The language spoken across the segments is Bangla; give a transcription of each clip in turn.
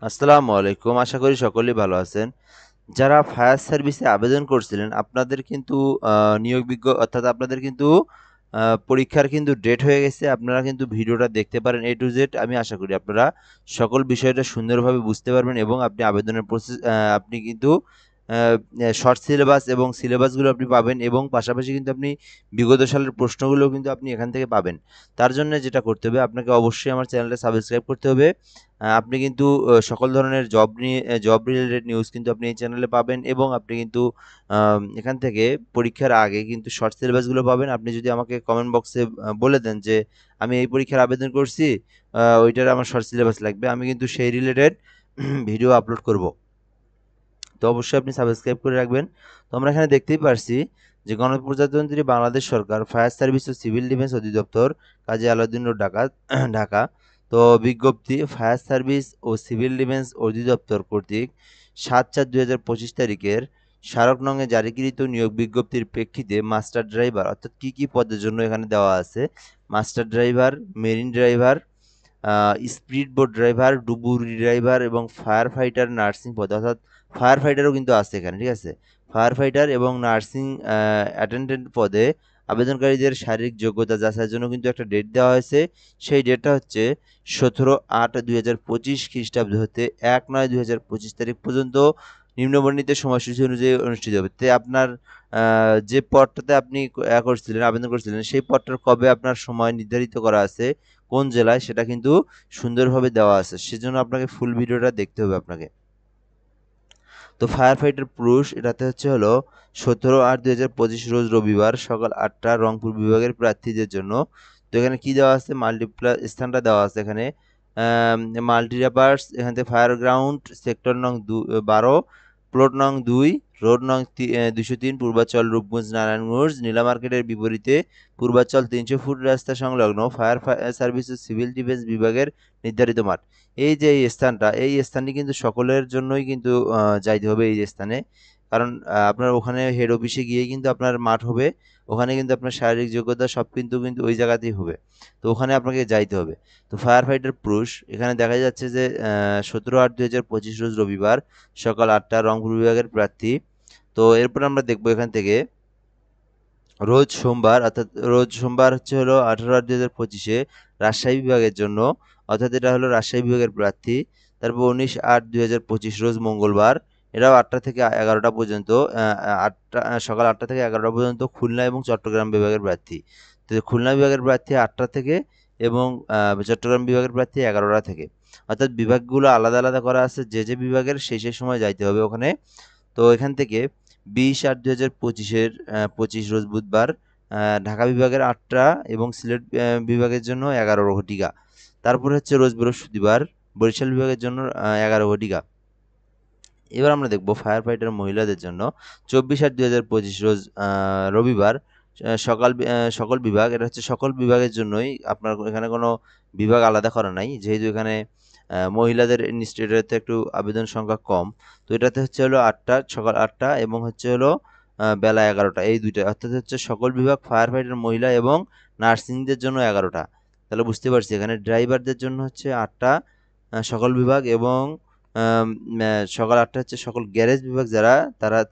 আসসালামু আলাইকুম। আশা করি সকলেই ভালো আছেন। যারা ফায়ার সার্ভিসে আবেদন করছিলেন, আপনাদের কিন্তু আ নিয়োগ অর্থাৎ আপনাদের কিন্তু আ পরীক্ষার কিন্তু ডেট হয়ে গেছে। আপনারা কিন্তু ভিডিওটা দেখতে পারেন A to Z। আমি আশা করি আপনারা সকল বিষয়টা সুন্দরভাবে বুঝতে পারবেন এবং আপনি আবেদনের আপনি কিন্তু আ শর্ট সিলেবাস এবং সিলেবাসগুলো আপনি পাবেন এবং পাশাপাশি কিন্তু আপনি বিগত সালের প্রশ্নগুলোও কিন্তু আপনি এখান থেকে পাবেন। তার জন্য যেটা করতে হবে, আপনাকে অবশ্যই আমার চ্যানেলটা সাবস্ক্রাইব করতে হবে। আপনি কিন্তু সকল ধরনের জব রিলেটেড নিউজ কিন্তু আপনি এই চ্যানেলে পাবেন এবং আপনি কিন্তু এখান থেকে পরীক্ষার আগে কিন্তু শর্ট সিলেবাসগুলো পাবেন। আপনি যদি আমাকে কমেন্ট বক্সে বলে দেন যে, "আমি এই পরীক্ষার আবেদন করছি, ওইটার আমার শর্ট সিলেবাস লাগবে।" আমি কিন্তু সেই রিলেটেড ভিডিও আপলোড করব। তো অবশ্যই আপনি সাবস্ক্রাইব করে রাখবেন। তো আমরা এখানে দেখতেই পারছি যে গণপ্রজাতন্ত্রী বাংলাদেশ সরকার ফায়ার সার্ভিস ও সিভিল ডিফেন্স অধিদপ্তর, কাজী আলাউদ্দিন রোড, ঢাকা। তো বিজ্ঞপ্তি, ফায়ার সার্ভিস ও সিভিল ডিফেন্স অধিদপ্তর কর্তৃক ৭/৪/২০২৫ তারিখের স্মারক নঙে জারিকৃত নিয়োগ বিজ্ঞপ্তির প্রেক্ষিতে মাস্টার ড্রাইভার, অর্থাৎ কি পদের জন্য এখানে দেওয়া আছে, master driver, marine driver, speed boat driver, ডুবুরি ড্রাইভার এবং ফায়ার ফাইটার নার্সিং পদে, অর্থাৎ ফায়ার ফাইটারও কিন্তু আছে এখানে, ঠিক আছে? ফায়ার ফাইটার এবং নার্সিং অ্যাটেন্ডেন্ট পদে আবেদনকারীদের শারীরিক যোগ্যতা যাচাইয়ের জন্য কিন্তু একটা ডেট দেওয়া হয়েছে। সেই ডেটটা হচ্ছে 17/8/2025 খ্রিস্টাব্দ হতে 1/9/2025 তারিখ পর্যন্ত নিম্নবর্ণিত সময়সূচি অনুযায়ী অনুষ্ঠিত হবে। তে আপনার যে পদটাতে আপনি করছিলেন, আবেদন করছিলেন, সেই পদটার কবে আপনার সময় নির্ধারিত করা আছে, কোন জেলায়, সেটা কিন্তু সুন্দরভাবে দেওয়া আছে। সেজন্য আপনাকে ফুল ভিডিওটা দেখতে হবে আপনাকে। তো ফায়ার ফাইটার পুরুষ, এটাতে হলো 17/8/2025 রোজ রবিবার সকাল 8টা, রংপুর বিভাগের প্রার্থীদের জন্য। তো এখানে কি দেওয়া আছে, স্থানটা দেওয়া আছে এখানে, মাল্টিপারপাস, এখান থেকে ফায়ার গ্রাউন্ড, সেক্টর নং 12, প্লট নং 2, রোড নং 203, পূর্বাচল, রূপগঞ্জ, নারায়ণগঞ্জ, নীলা মার্কেটের বিপরীতে পূর্বাচল 300 ফুট রাস্তা সংলগ্ন ফায়ার সার্ভিস ও সিভিল ডিফেন্স বিভাগের নির্ধারিত মাঠ। এই যে এই স্থানটা, এই স্থানটি কিন্তু সকলের জন্যই কিন্তু যাইতে হবে এই স্থানে। কারণ আপনার ওখানে হেড অফিসে গিয়েই কিন্তু আপনার মাঠ হবে। ওখানে কিন্তু আপনার শারীরিক যোগ্যতা সব কিন্তু ওই জায়গাতেই হবে। তো ওখানে আপনাকে যাইতে হবে। তো ফায়ার ফাইটার পুরুষ, এখানে দেখা যাচ্ছে যে 17/8/2025 রোজ রবিবার সকাল 8টা, রংপুর বিভাগের প্রার্থী। তো এরপর আমরা দেখব এখান থেকে রোজ সোমবার, অর্থাৎ রোজ সোমবার হলো 18/8/2025-এ রাজশাহী বিভাগের জন্য, অর্থাৎ এটা হলো রাজশাহী বিভাগের প্রার্থী। তারপর 19/8/2025 রোজ মঙ্গলবার, এটাও 8টা থেকে 11টা পর্যন্ত, সকাল 8টা থেকে 11টা পর্যন্ত খুলনা এবং চট্টগ্রাম বিভাগের প্রার্থী। তো খুলনা বিভাগের প্রার্থী 8টা থেকে এবং চট্টগ্রাম বিভাগের প্রার্থী 11টা থেকে। অর্থাৎ বিভাগগুলো আলাদা আলাদা করা আছে, যে বিভাগের সেই সময় যাইতে হবে ওখানে। তো এখান থেকে 20/8/2025-এর 25 রোজ বুধবার ঢাকা বিভাগের 8টা এবং সিলেট বিভাগের জন্য 11 ঘটিকা। তারপর রোজ বৃহস্পতিবার বরিশাল বিভাগের জন্য 11 ঘটিকা। এবার আমরা দেখব ফায়ার ফাইটার মহিলাদের জন্য 24/8/2025 রোজ রবিবার সকল বিভাগ, এটা হচ্ছে সকল বিভাগের জন্যই, আপনার এখানে কোনো বিভাগ আলাদা করা নাই, যেহেতু এখানে মহিলাদের ইনস্টিটিউটে একটু আবেদন সংখ্যা কম। তো এটাতে সকাল 8টা এবং বেলা 11টা, এই দুইটা, অর্থাৎ সকল বিভাগ ফায়ার ফাইটার মহিলা এবং নার্সিংদের জন্য 11টা। তাহলে বুঝতে পারছি এখানে ড্রাইভারদের জন্য 8টা সকল বিভাগ এবং আম সকাল 8টা সকল গ্যারেজ বিভাগ যারা,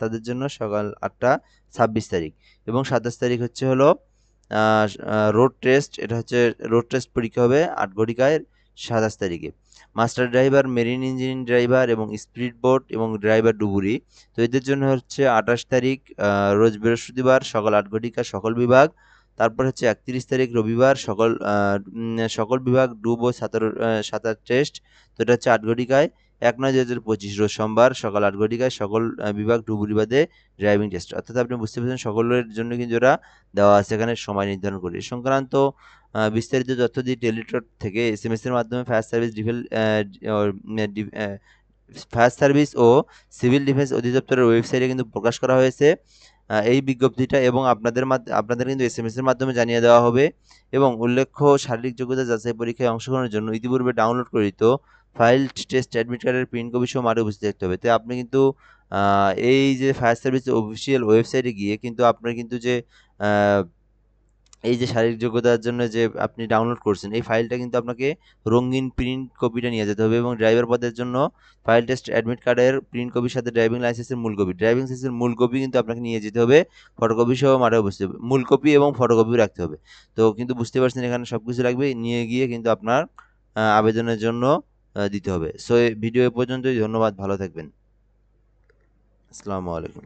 তাদের জন্য সকাল 8টা 26 তারিখ এবং 27 তারিখ আ রোড টেস্ট, এটা রোড টেস্ট পরীক্ষা হবে 8 ঘটিকায় 27 তারিখে। Master driver, marine engine driver এবং স্পিড বোট এবং ড্রাইভার ডুবুরি। তো এদের জন্য 28 তারিখ রোজ বৃহস্পতিবার সকাল 8 ঘটিকা সকল বিভাগ। তারপর 31 তারিখ রবিবার সকল বিভাগ ডুব ও সাঁতার টেস্ট। তো এটা 8 ঘটিকায়। 1/9/2025 রোজ সোমবার সকাল 8 ঘটিকায় সকল বিভাগ ডুবুরি বাদে ড্রাইভিং টেস্ট। অর্থাৎ আপনি বুঝতে পেরেছেন সকলের জন্য কিন্তু ওরা দেওয়া আছে এখানে সময় নির্ধারণ করে। এ সংক্রান্ত বিস্তারিত তথ্য দিয়ে টেলিটক থেকে এসএমএস এর মাধ্যমে ফায়ার সার্ভিস ও সিভিল ডিফেন্স অধিদপ্তরের ওয়েবসাইটে কিন্তু প্রকাশ করা হয়েছে এই বিজ্ঞপ্তিটা, এবং আপনাদের কিন্তু এসএমএস এর মাধ্যমে জানিয়ে দেওয়া হবে। এবং উল্লেখ্য, শারীরিক যোগ্যতা যাচাই পরীক্ষায় অংশগ্রহণের জন্য ইতিপূর্বে ডাউনলোড করিত ফাইল টেস্ট অ্যাডমিট কার্ডের প্রিন্ট কপি সহ মাঠে উপস্থিত থাকতে হবে। তো আপনি কিন্তু এই যে ফায়ার সার্ভিস অফিসিয়াল ওয়েবসাইটে গিয়ে কিন্তু আপনার কিন্তু যে এই যে শারীরিক যোগ্যতার জন্য যে আপনি ডাউনলোড করছেন, এই ফাইলটা কিন্তু আপনাকে রঙিন প্রিন্ট কপিটা নিয়ে যেতে হবে, এবং ড্রাইভার পদের জন্য ফাইল টেস্ট অ্যাডমিট কার্ডের প্রিন্ট কপির সাথে ড্রাইভিং লাইসেন্সের মূল কপি, ড্রাইভিং লাইসেন্সের মূল কপি কিন্তু আপনাকে নিয়ে যেতে হবে, ফটোকপি সহ মাঠে উপস্থিত হবে। মূল কপি এবং ফটোকপিও রাখতে হবে। তো কিন্তু বুঝতে পারছেন এখানে সব কিছু লাগবে, নিয়ে গিয়ে কিন্তু আপনার আবেদনের জন্য দিতে হবে। সো এই ভিডিও এ পর্যন্তই। ধন্যবাদ, ভালো থাকবেন। আসসালামু আলাইকুম।